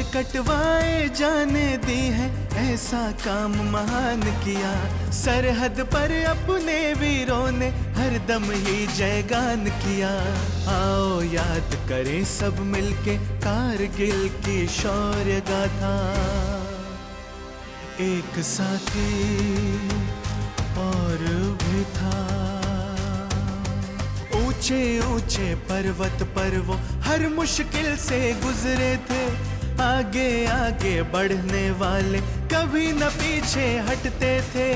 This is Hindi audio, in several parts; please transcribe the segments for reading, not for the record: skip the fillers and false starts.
सर कटवाए जाने दी है, ऐसा काम महान किया। सरहद पर अपने वीरों ने हरदम ही जयगान किया। आओ याद करें सब मिलके कारगिल की शौर्य गाथा। एक साथी और भी था। ऊंचे ऊंचे पर्वत पर वो हर मुश्किल से गुजरे थे। आगे आगे बढ़ने वाले कभी न पीछे हटते थे।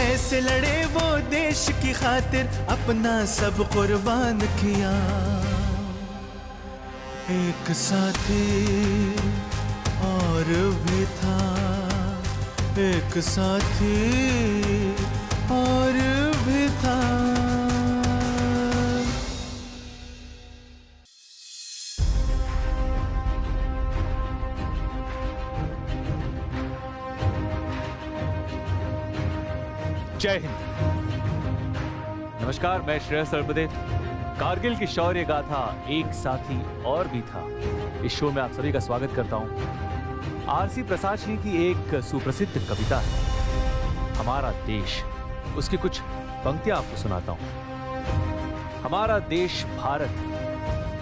ऐसे लड़े वो देश की खातिर, अपना सब कुर्बान किया। एक साथी और भी था, एक साथी और भी था। जय हिंद। नमस्कार, मैं श्रेयस तलपदे। कारगिल की शौर्य गाथा एक साथी और भी था, इस शो में आप सभी का स्वागत करता हूं। आरसी प्रसाद जी की एक सुप्रसिद्ध कविता है हमारा देश, उसकी कुछ पंक्तियां आपको सुनाता हूं। हमारा देश भारत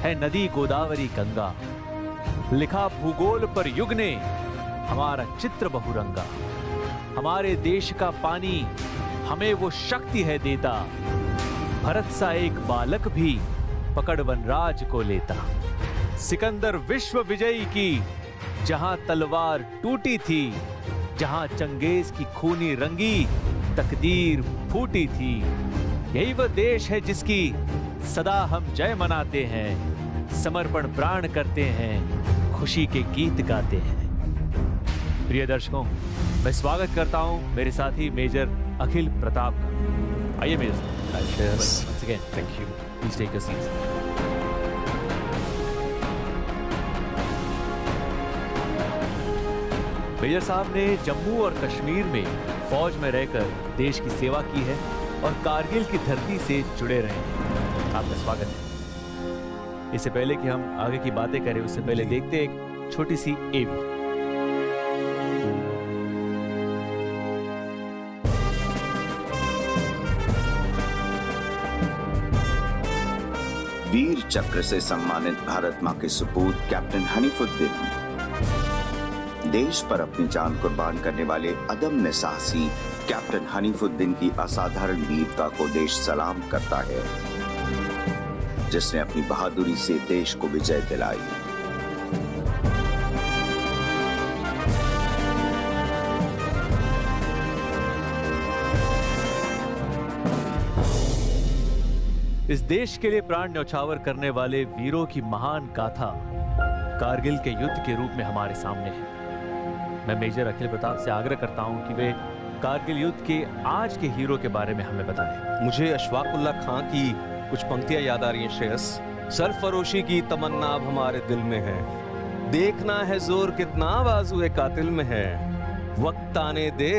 है नदी गोदावरी गंगा, लिखा भूगोल पर युग ने हमारा चित्र बहुरंगा। हमारे देश का पानी हमें वो शक्ति है देता, भरत सा एक बालक भी पकड़ वनराज को लेता। सिकंदर विश्व विजयी की जहां तलवार टूटी थी, जहां चंगेज की खूनी रंगी तकदीर फूटी थी। यही वह देश है जिसकी सदा हम जय मनाते हैं, समर्पण प्राण करते हैं, खुशी के गीत गाते हैं। प्रिय दर्शकों, मैं स्वागत करता हूं मेरे साथी मेजर अखिल प्रताप का। आइए मेजर साहब। Once again, thank you. Please take your seats. Major साहब ने जम्मू और कश्मीर में फौज में रहकर देश की सेवा की है और कारगिल की धरती से जुड़े रहे हैं। आपका स्वागत है। इससे पहले कि हम आगे की बातें करें, उससे पहले देखते हैं एक छोटी सी एवी। वीर चक्र से सम्मानित भारत मां के सपूत कैप्टन हनीफुद्दीन, देश पर अपनी जान कुर्बान करने वाले अदम्य साहसी कैप्टन हनीफुद्दीन की असाधारण वीरता को देश सलाम करता है, जिसने अपनी बहादुरी से देश को विजय दिलाई। इस देश के लिए प्राण न्यौछावर करने वाले वीरों की महान गाथा कारगिल के युद्ध के रूप में हमारे सामने है। मैं मेजर अखिल प्रताप से आग्रह करता हूं कि वे कारगिल युद्ध के आज के हीरो के बारे में हमें बताएं। मुझे अशफाक उल्लाह खां की कुछ पंक्तियां याद आ रही हैं श्रेयस। सरफरोशी की तमन्ना अब हमारे दिल में है, देखना है जोर कितना बाजुए कातिल में है। वक्त आने दे,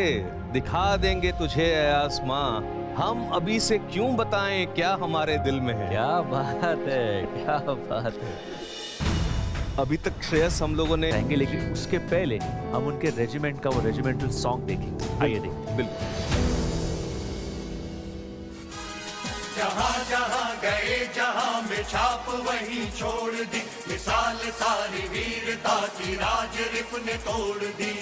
दिखा देंगे तुझे ऐ आसमां, हम अभी से क्यों बताएं क्या हमारे दिल में है। क्या बात है, क्या बात है। अभी तक श्रेयस हम लोगों ने रहेंगे, लेकिन उसके पहले हम उनके रेजिमेंट का वो रेजिमेंटल सॉन्ग देखेंगे। आइए देखते। बिल्कुल। जहाँ जहाँ गए जहाँ में छाप वहीं छोड़ दी, मिसाल सारी वीरता की राज रिप ने तोड़ दी।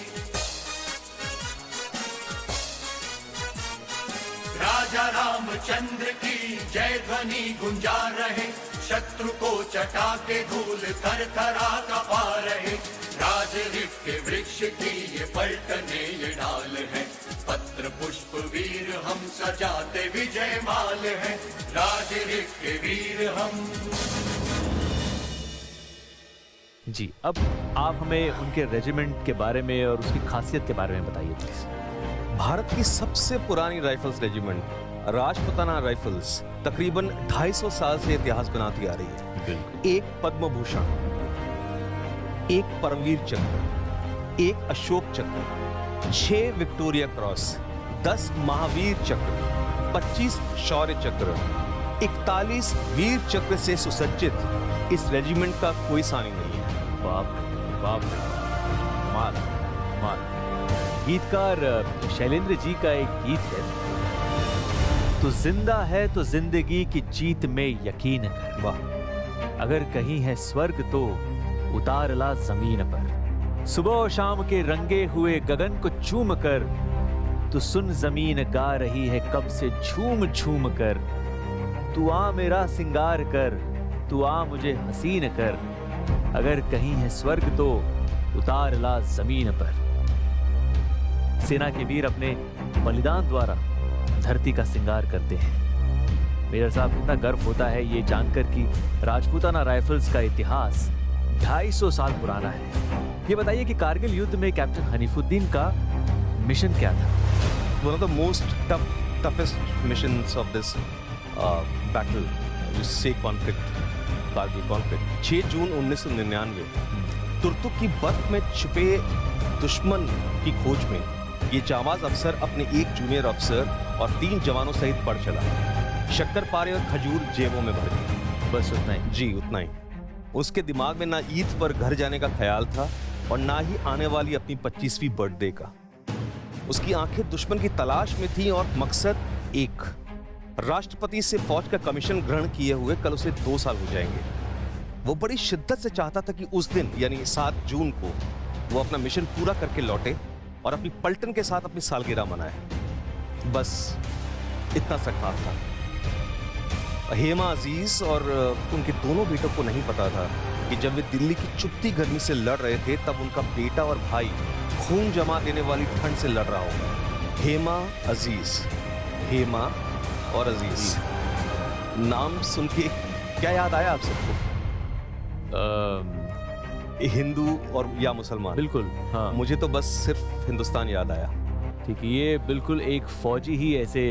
राजा रामचंद्र की जय ध्वनि गुंजा रहे, शत्रु को चटा के धूल थर थरा कपा रहे। राजरिप के वृक्ष की ये पलटने ये ढाल है, पत्र पुष्प वीर हम सजाते विजय माल है। राजरिप के वीर हम। जी, अब आप हमें उनके रेजिमेंट के बारे में और उसकी खासियत के बारे में बताइए प्लीज। भारत की सबसे पुरानी राइफल्स रेजिमेंट राजपुताना राइफल्स तकरीबन 250 साल से इतिहास बनाती आ रही है। एक पद्म भूषण, एक परमवीर चक्र, एक अशोक चक्र, 6 विक्टोरिया क्रॉस, 10 महावीर चक्र, 25 शौर्य चक्र, 41 वीर चक्र से सुसज्जित इस रेजिमेंट का कोई सानी नहीं है। बाप रे, बाप रे। कमाल कमाल। गीतकार शैलेंद्र जी का एक गीत है, तू जिंदा है तो जिंदगी की जीत में यकीन कर। वाह। अगर कहीं है स्वर्ग तो उतार ला जमीन पर। सुबह और शाम के रंगे हुए गगन को चूम कर, तू सुन जमीन गा रही है कब से झूम झूम कर। तू आ मेरा सिंगार कर, तू आ मुझे हसीन कर। अगर कहीं है स्वर्ग तो उतार ला जमीन पर। सेना के वीर अपने बलिदान द्वारा धरती का सिंगार करते हैं। मेजर साहब, कितना गर्व होता है ये जानकर कि राजपूताना राइफल्स का इतिहास 250 साल पुराना है। ये बताइए कि कारगिल युद्ध में कैप्टन हनीफुद्दीन का मिशन क्या था? One of the most toughest missions of this battle, this say conflict, Kargil conflict. 6 जून 1999 तुर्तुक की बर्फ में छुपे दुश्मन की खोज में ये जाबाज अफसर अपने एक जूनियर अफसर और 3 जवानों सहित बढ़ चला। शक्करपारे और खजूर जेबों में भर दी। बस उतना ही? जी, उतना ही। उसके दिमाग में ना ईद पर घर जाने का ख्याल था और ना ही आने वाली अपनी 25वीं बर्थडे का। उसकी आंखें दुश्मन की तलाश में थीं और मकसद एक, राष्ट्रपति से फौज का कमीशन ग्रहण किए हुए कल उसे 2 साल हो जाएंगे। वो बड़ी शिद्दत से चाहता था कि उस दिन यानी 7 जून को वो अपना मिशन पूरा करके लौटे और अपनी पलटन के साथ अपनी सालगिरह मनाए। बस इतना सा ख्वाब था। हेमा अजीज और उनके दोनों बेटों को नहीं पता था कि जब वे दिल्ली की चुभती गर्मी से लड़ रहे थे तब उनका बेटा और भाई खून जमा देने वाली ठंड से लड़ रहा होगा। हेमा अजीज, हेमा और अजीज, नाम सुन के क्या याद आया आप सबको? हिंदू और या मुसलमान? बिल्कुल, हाँ। मुझे तो बस सिर्फ हिंदुस्तान याद आया। ठीक है, ये बिल्कुल एक फौजी ही ऐसे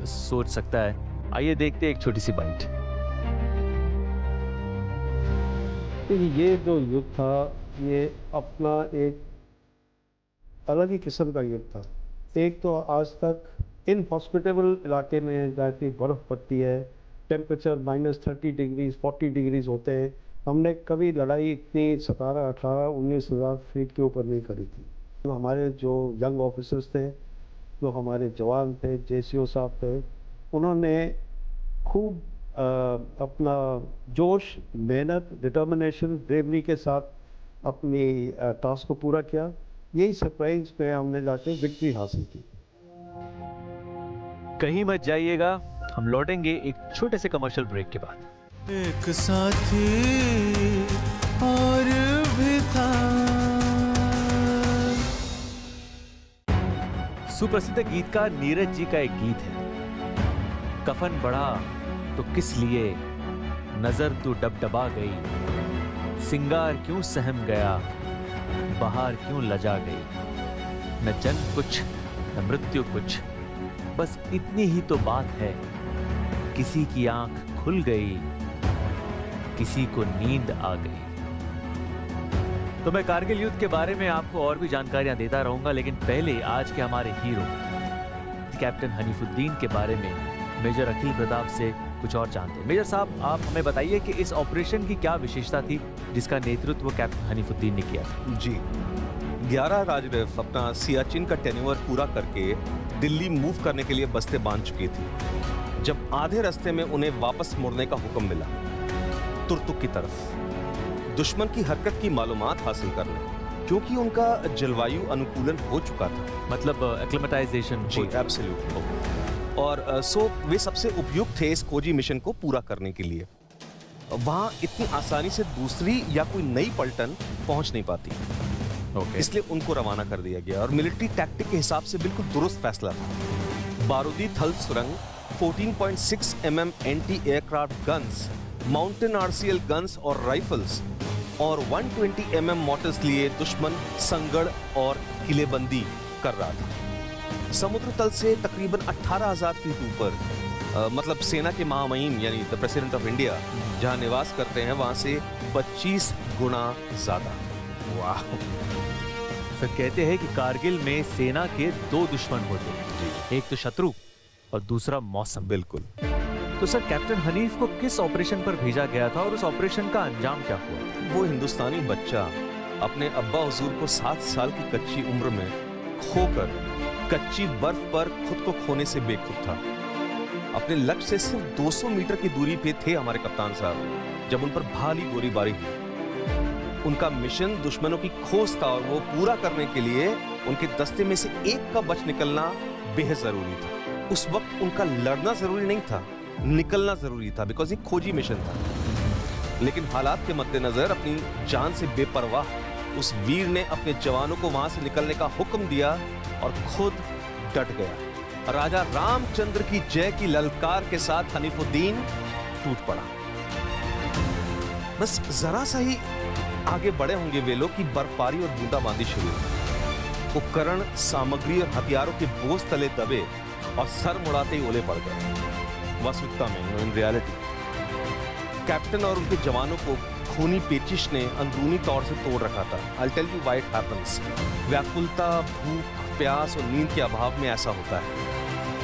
सोच सकता है। आइए देखते हैं एक छोटी सी बाइट। ये जो युद्ध था ये अपना एक अलग ही किस्म का युद्ध था। एक तो आज तक इनहॉस्पिटेबल इलाके में जैसी बर्फ़ पड़ती है, टेम्परेचर -30 डिग्रीज 40 डिग्रीज होते हैं, हमने कभी लड़ाई इतनी 17, 18, 19,000 फीट के ऊपर नहीं करी थी। तो हमारे जो यंग ऑफिसर्स थे, जो हमारे जवान थे, JCO साहब थे, उन्होंने खूब अपना जोश, मेहनत, डिटर्मिनेशन, ब्रेवरी के साथ अपनी टास्क को पूरा किया। यही सरप्राइज पे हमने जाके विक्ट्री हासिल की। कहीं मत जाइएगा, हम लौटेंगे एक छोटे से कमर्शियल ब्रेक के बाद। एक साथी और भी था। सुप्रसिद्ध गीतकार नीरज जी का एक गीत है, कफन बढ़ा तो किस लिए, नजर तो डबडबा गई, सिंगार क्यों सहम गया, बहार क्यों लजा गई। न जन्म कुछ न मृत्यु कुछ, बस इतनी ही तो बात है, किसी की आंख खुल गई, किसी को नींद आ गई। तो मैं कारगिल युद्ध के बारे में आपको और भी जानकारियां देता रहूंगा, लेकिन पहले आज के हमारे हीरो कैप्टन हनीफुद्दीन के बारे में मेजर अखिल प्रताप से कुछ और जानते हैं। मेजर साहब, आप हमें बताइए कि इस ऑपरेशन की क्या विशेषता थी जिसका नेतृत्व कैप्टन हनीफुद्दीन ने किया था? जी, 11 राजरैफ अपना सियाचिन का टेन्योर पूरा करके दिल्ली मूव करने के लिए बस्ते बांध चुकी थी जब आधे रास्ते में उन्हें वापस मुड़ने का हुक्म मिला तुर्तुक की तरफ, दुश्मन की हरकत की मालूमात हासिल करने, क्योंकि उनका जलवायु अनुकूलन हो चुका था, मतलब एक्लिमेटाइजेशन। जी, एब्सोल्युटली। और सो वे सबसे उपयुक्त थे इस खोजी मिशन को पूरा करने के लिए। वहां इतनी आसानी से दूसरी या कोई नई पलटन पहुंच नहीं पाती, इसलिए उनको रवाना कर दिया गया और मिलिट्री टैक्टिक के हिसाब से बिल्कुल दुरुस्त फैसला था। बारूदी थल सुरंग, 14.6 mm anti aircraft guns, mountain RCL guns और राइफल्स और 120 mm मोटर्स लिए दुश्मन संगड़ और किलेबंदी कर रहा था। समुद्र तल से तकरीबन 18,000 फीट ऊपर, मतलब सेना के महामहिम यानी द प्रेसिडेंट ऑफ इंडिया जहां निवास करते हैं वहां से 25 गुना ज्यादा। वाह। सर, कहते हैं कि कारगिल में सेना के 2 दुश्मन होते हैं, एक तो शत्रु और दूसरा मौसम। बिल्कुल। तो सर, कैप्टन हनीफ को किस ऑपरेशन पर भेजा गया था और उस ऑपरेशन का अंजाम क्या हुआ? वो हिंदुस्तानी बच्चा अपने अब्बा हुजूर को 7 साल की कच्ची उम्र में खोकर कच्ची बर्फ पर खुद को खोने से बेखुद था। अपने लक्ष्य से सिर्फ 200 मीटर की दूरी पे थे हमारे कप्तान साहब जब उन पर भारी गोलीबारी हुई। उनका मिशन दुश्मनों की खोज था और वो पूरा करने के लिए उनके दस्ते में से एक का बच निकलना बेहद जरूरी था। उस वक्त उनका लड़ना जरूरी नहीं था, निकलना जरूरी था, बिकॉज ये खोजी मिशन था। लेकिन हालात के मद्देनजर अपनी जान से बेपरवाह उस वीर ने अपने जवानों को वहां से निकलने का हुक्म दिया और खुद डट गया। राजा रामचंद्र की जय की ललकार के साथ हनीफुद्दीन टूट पड़ा। बस जरा सा ही आगे बढ़े होंगे वे लोग कि बर्फबारी और बूंदाबांदी शुरू हुई। उपकरण, सामग्री और हथियारों के बोझ तले दबे और सर मुड़ाते ही ओले पड़ गए। वास्तविकता में, इन रियलिटी, कैप्टन और उनके जवानों को खूनी पेचिश ने अंदरूनी तौर से तोड़ रखा था। I'll tell you why it happens. व्याकुलता, भूख, प्यास और नींद के अभाव में ऐसा होता है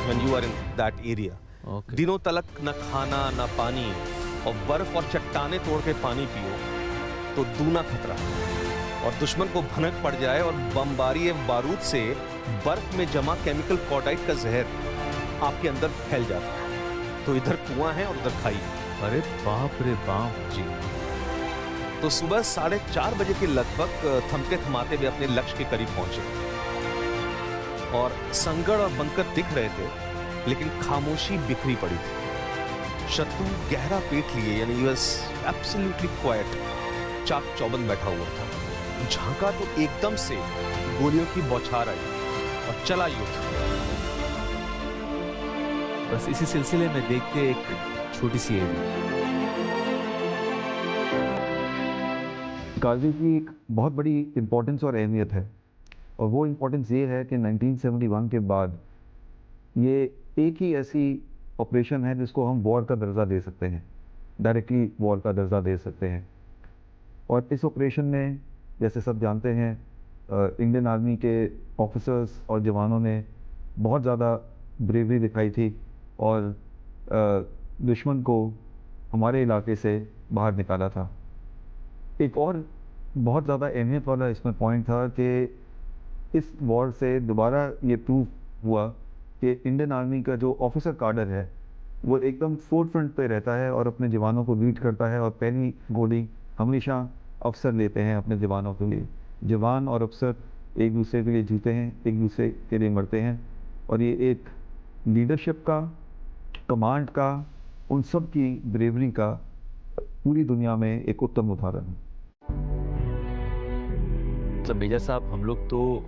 when you are in that area. Okay. दिनों तलक न खाना न पानी और बर्फ और चट्टाने तोड़ के पानी पियो तो दूना खतरा। और दुश्मन को भनक पड़ जाए और बमबारी बारूद से बर्फ में जमा केमिकल कॉर्डाइट का जहर आपके अंदर फैल जाता है। तो इधर कुआं है और उधर खाई। अरे बाप रे बाप जी। तो सुबह 4:30 बजे के लगभग थमते थमाते वे अपने लक्ष्य के करीब पहुंचे और संगड़ और बंकर दिख रहे थे, लेकिन खामोशी बिखरी पड़ी थी। शत्रु गहरा पेट लिए, यानी he was absolutely quiet, चाक चौबंद बैठा हुआ था। झांका तो एकदम से गोलियों की बौछार आई और चला युद्ध। बस इसी सिलसिले में देखते एक छोटी सी कारगिल की एक बहुत बड़ी इम्पोर्टेंस और अहमियत है, और वो इम्पोर्टेंस ये है कि 1971 के बाद ये एक ही ऐसी ऑपरेशन है जिसको हम वॉर का दर्जा दे सकते हैं, डायरेक्टली वॉर का दर्जा दे सकते हैं। और इस ऑपरेशन में, जैसे सब जानते हैं, इंडियन आर्मी के ऑफिसर्स और जवानों ने बहुत ज़्यादा ब्रेवरी दिखाई थी और दुश्मन को हमारे इलाके से बाहर निकाला था। एक और बहुत ज़्यादा अहमियत वाला इसमें पॉइंट था कि इस वॉर से दोबारा ये प्रूव हुआ कि इंडियन आर्मी का जो ऑफिसर काडर है वो एकदम फोर्थ फ्रंट पे रहता है और अपने जवानों को लीड करता है, और पहली गोली हमेशा अफसर लेते हैं अपने जवानों के लिए। जवान और अफसर एक दूसरे के लिए जीते हैं, एक दूसरे के लिए मरते हैं, और ये एक लीडरशिप का, कमांड का, उन सब की ब्रेवरी का पूरी दुनिया में एक उत्तम उदाहरण है। मतलब मेजर साहब, हम लोग तो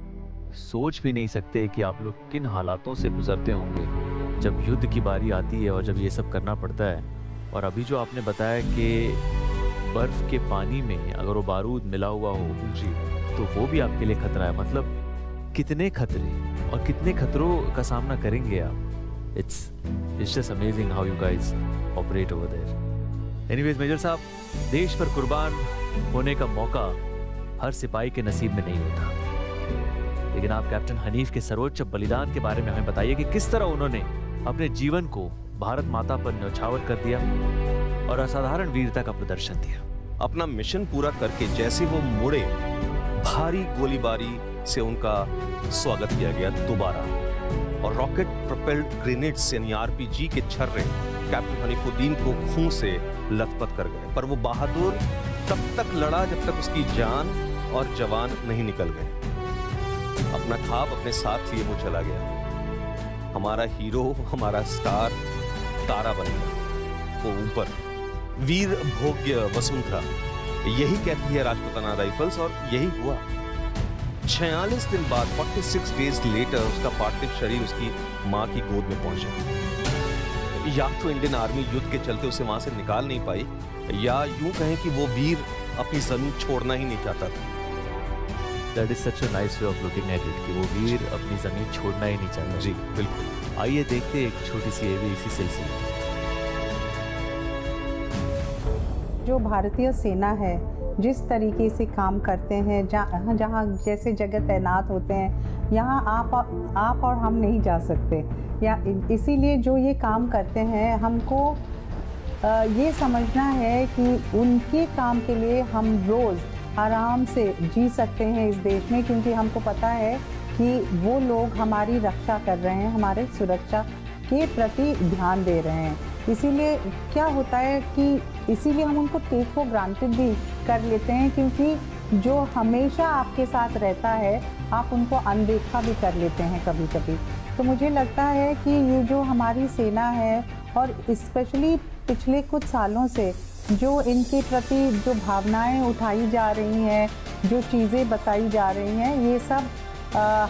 सोच भी नहीं सकते कि आप लोग किन हालातों से गुजरते होंगे जब युद्ध की बारी आती है और जब ये सब करना पड़ता है। और अभी जो आपने बताया कि बर्फ के पानी में अगर वो बारूद मिला हुआ हो जी, तो वो भी आपके लिए खतरा है। मतलब कितने खतरे और कितने खतरों का सामना करेंगे आप। It's just amazing how you guys operate over there. Anyways major साहब, देश पर कुर्बान होने का मौका हर सिपाही के नसीब में नहीं होता, लेकिन आप कैप्टन हनीफ के सर्वोच्च बलिदान के बारे में हमें बताइए कि किस तरह उन्होंने अपने जीवन को भारत माता पर न्यौछावर कर दिया और असाधारण वीरता का प्रदर्शन दिया। अपना मिशन पूरा करके जैसे वो मुड़े, भारी गोलीबारी से उनका स्वागत किया गया दोबारा, और रॉकेट प्रोपेल्ड ग्रेनेड्स यानी आरपीजी के छर्रे कैप्टन हनीफुद्दीन को खून से लथपथ कर गए। पर वो बहादुर तब तक लड़ा जब तक उसकी जान और जवान नहीं निकल गए। अपना ख्वाब अपने साथ लिए वो चला गया। हमारा हीरो, हमारा स्टार तारा बन गया। वो ऊपर वीर भोग्य वसुंधरा, यही कहती है राजपुताना राइफल्स, और यही हुआ। 46 दिन बाद 46 डेज लेटर उसका पार्थिव शरीर उसकी मां की गोद में पहुंचा। या तो इंडियन आर्मी युद्ध के चलते उसे वहां से निकाल नहीं पाई, या यूं कहें कि वो वीर अपनी जमीन छोड़ना ही नहीं चाहता था। That is such a nice way of looking at it कि वो वीर अपनी जमीन छोड़ना ही नहीं चाहता। जी बिल्कुल। आइए देखते एक छोटी सी ये भी इसी सिलसिले में। जो भारतीय सेना है जिस तरीके से काम करते हैं, जहाँ जहाँ जैसे जगह तैनात होते हैं, यहाँ आप और हम नहीं जा सकते। या इसीलिए जो ये काम करते हैं, हमको ये समझना है कि उनके काम के लिए हम रोज़ आराम से जी सकते हैं इस देश में, क्योंकि हमको पता है कि वो लोग हमारी रक्षा कर रहे हैं, हमारे सुरक्षा के प्रति ध्यान दे रहे हैं। इसीलिए क्या होता है कि इसीलिए हम उनको टेक फॉर ग्रांटेड भी कर लेते हैं, क्योंकि जो हमेशा आपके साथ रहता है आप उनको अनदेखा भी कर लेते हैं कभी कभी। तो मुझे लगता है कि ये जो हमारी सेना है, और स्पेशली पिछले कुछ सालों से जो इनके प्रति जो भावनाएं उठाई जा रही हैं, जो चीज़ें बताई जा रही हैं, ये सब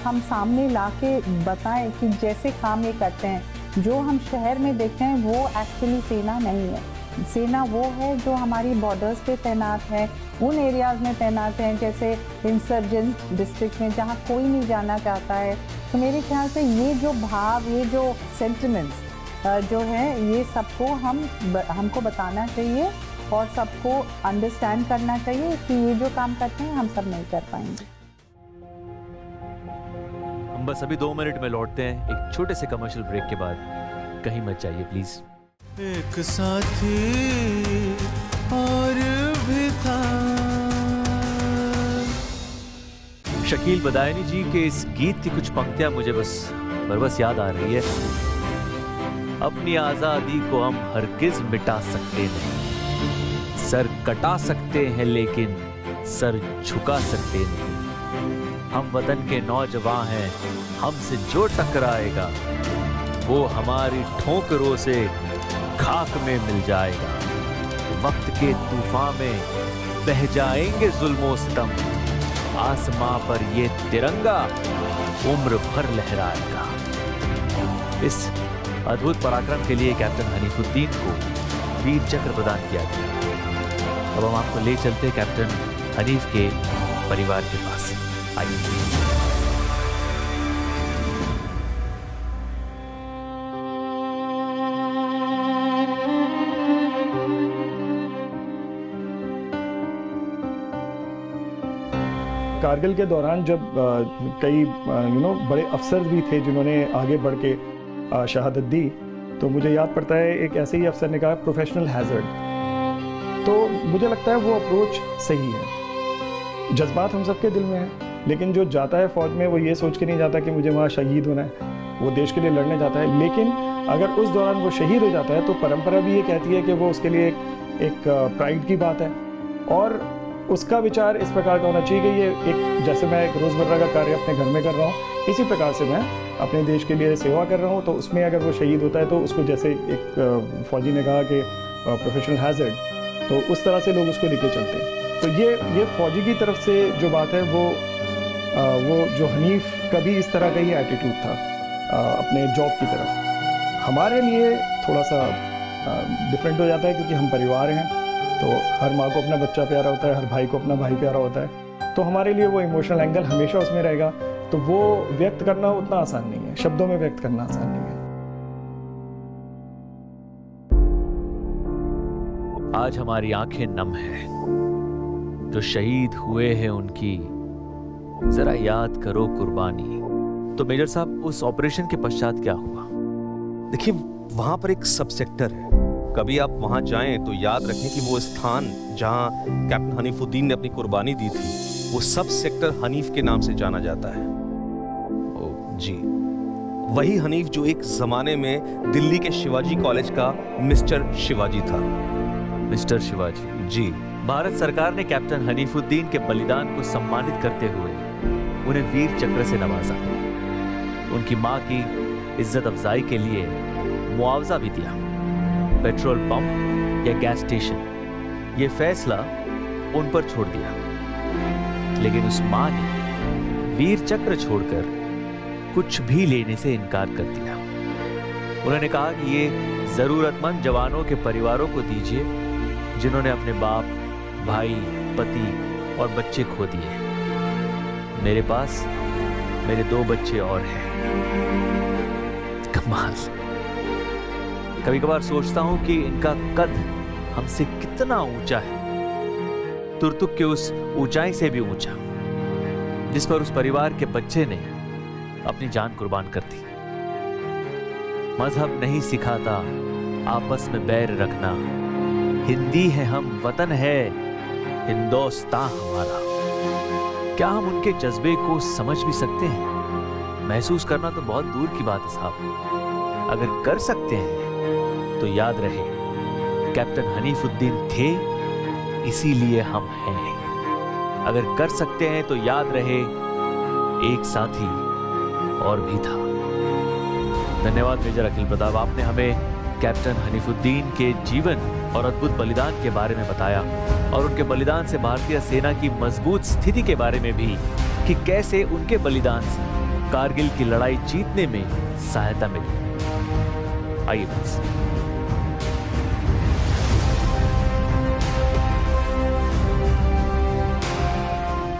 हम सामने ला के बताएं कि जैसे काम ये करते हैं, जो हम शहर में देखते हैं वो एक्चुअली सेना नहीं है। सेना वो है जो हमारी बॉर्डर्स पे तैनात है, उन एरियाज़ में तैनात हैं जैसे इंसर्जेंट डिस्ट्रिक्ट में जहाँ कोई नहीं जाना चाहता है। तो मेरे ख्याल से ये जो भाव, ये जो सेंटिमेंट्स जो है, ये सबको हमको बताना चाहिए और सबको अंडरस्टैंड करना चाहिए कि ये जो काम करते हैं हम सब नहीं कर पाएंगे। हम बस अभी 2 मिनट में लौटते हैं एक छोटे से कमर्शियल ब्रेक के बाद। कहीं मत जाइए प्लीज। एक साथी और भी था। शकील बदायूनी जी के इस गीत की कुछ पंक्तियां मुझे बस याद आ रही है। अपनी आजादी को हम हरगिज मिटा सकते नहीं, सर कटा सकते हैं लेकिन सर झुका सकते नहीं। हम वतन के नौजवान हैं, हमसे जो टकराएगा वो हमारी ठोकरों से खाक में मिल जाएगा। वक्त के तूफान में बह जाएंगे जुल्मों सितम, आसमां पर ये तिरंगा उम्र भर लहराएगा। इस अद्भुत पराक्रम के लिए कैप्टन हनीफुद्दीन को वीर चक्र प्रदान किया गया। अब हम आपको ले चलते हैं कैप्टन हनीफ के परिवार के पास। आइए। कारगिल के दौरान जब कई बड़े अफसर भी थे जिन्होंने आगे बढ़ के शहादत दी, तो मुझे याद पड़ता है एक ऐसे ही अफसर ने कहा प्रोफेशनल हैजर्ड। तो मुझे लगता है वो अप्रोच सही है। जज्बात हम सबके दिल में है, लेकिन जो जाता है फौज में वो ये सोच के नहीं जाता कि मुझे वहाँ शहीद होना है, वो देश के लिए लड़ने जाता है। लेकिन अगर उस दौरान वो शहीद हो जाता है तो परंपरा भी ये कहती है कि वो उसके लिए एक प्राइड की बात है, और उसका विचार इस प्रकार का होना चाहिए कि ये एक, जैसे मैं एक रोज़मर्रा का कार्य अपने घर में कर रहा हूँ, इसी प्रकार से मैं अपने देश के लिए सेवा कर रहा हूँ। तो उसमें अगर वो शहीद होता है तो उसको, जैसे एक फौजी ने कहा कि प्रोफेशनल हैजर्ड, तो उस तरह से लोग उसको लेके चलते हैं। तो ये फौजी की तरफ से जो बात है वो जो हनीफ का भी इस तरह का ही एटीट्यूड था अपने जॉब की तरफ। हमारे लिए थोड़ा सा डिफरेंट हो जाता है क्योंकि हम परिवार हैं, तो हर माँ को अपना बच्चा प्यारा होता है, हर भाई को अपना भाई प्यारा होता है। तो हमारे लिए वो इमोशनल एंगल हमेशा उसमें रहेगा। तो वो व्यक्त करना उतना आसान नहीं है, शब्दों में व्यक्त करना आसान नहीं है। आज हमारी आंखें नम हैं। जो शहीद हुए हैं उनकी जरा याद करो कुर्बानी। तो मेजर साहब, उस ऑपरेशन के पश्चात क्या हुआ? देखिए, वहां पर एक सब सेक्टर है। कभी आप वहां जाएं तो याद रखें कि वो स्थान जहां कैप्टन हनीफुद्दीन ने अपनी कुर्बानी दी थी, वो सब सेक्टर हनीफ के नाम से जाना जाता है। ओ जी, वही हनीफ जो एक जमाने में दिल्ली के शिवाजी कॉलेज का मिस्टर शिवाजी था। मिस्टर शिवाजी जी। भारत सरकार ने कैप्टन हनीफुद्दीन के बलिदान को सम्मानित करते हुए उन्हें वीर चक्र से नवाजा। उनकी मां की इज्जत अफजाई के लिए मुआवजा भी दिया। पेट्रोल पंप या गैस स्टेशन, ये फैसला उन पर छोड़ दिया। लेकिन उस मां ने वीर चक्र छोड़कर कुछ भी लेने से इनकार कर दिया। उन्होंने कहा कि ये जरूरतमंद जवानों के परिवारों को दीजिए जिन्होंने अपने बाप, भाई, पति और बच्चे खो दिए। मेरे पास मेरे 2 बच्चे और हैं। कमाल। कभी कभार सोचता हूं कि इनका कद हमसे कितना ऊंचा है, तुरतुक के उस ऊंचाई से भी ऊंचा, जिस पर उस परिवार के बच्चे ने अपनी जान कुर्बान कर दी। मजहब नहीं सिखाता आपस में बैर रखना, हिंदी है हम, वतन है हिंदुस्तान हमारा। क्या हम उनके जज्बे को समझ भी सकते हैं? महसूस करना तो बहुत दूर की बात है साहब। अगर कर सकते हैं तो याद रहे, कैप्टन हनीफुद्दीन थे, इसीलिए हम हैं। अगर कर सकते हैं तो याद रहे, एक साथी और भी था। धन्यवाद मेजर अखिल प्रताप, आपने हमें कैप्टन हनीफुद्दीन के जीवन और अद्भुत बलिदान के बारे में बताया और उनके बलिदान से भारतीय सेना की मजबूत स्थिति के बारे में भी, कि कैसे उनके बलिदान से कारगिल की लड़ाई जीतने में सहायता मिली। आइए बस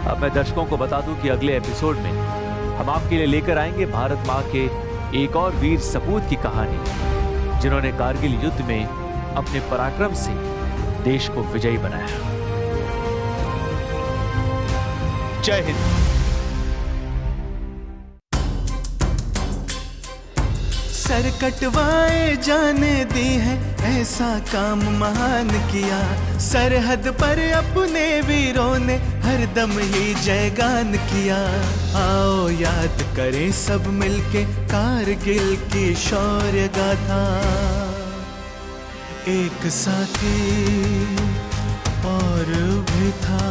अब मैं दर्शकों को बता दूं कि अगले एपिसोड में हम आपके लिए लेकर आएंगे भारत मां के एक और वीर सपूत की कहानी, जिन्होंने कारगिल युद्ध में अपने पराक्रम से देश को विजयी बनाया। जय हिंद। सर कटवाए जाने दी है, ऐसा काम महान किया। सरहद पर अपने वीरों ने हरदम ही जयगान किया। आओ याद करें सब मिलके कारगिल की शौर्य गाथा। एक साथी और भी था।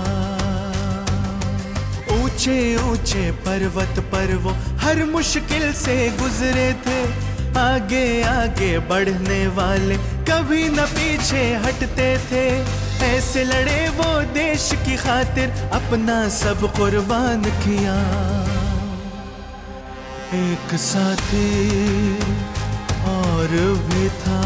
ऊंचे ऊंचे पर्वत पर वो हर मुश्किल से गुजरे थे। आगे आगे बढ़ने वाले कभी न पीछे हटते थे। ऐसे लड़े वो देश की खातिर, अपना सब कुर्बान किया। एक साथी और भी था।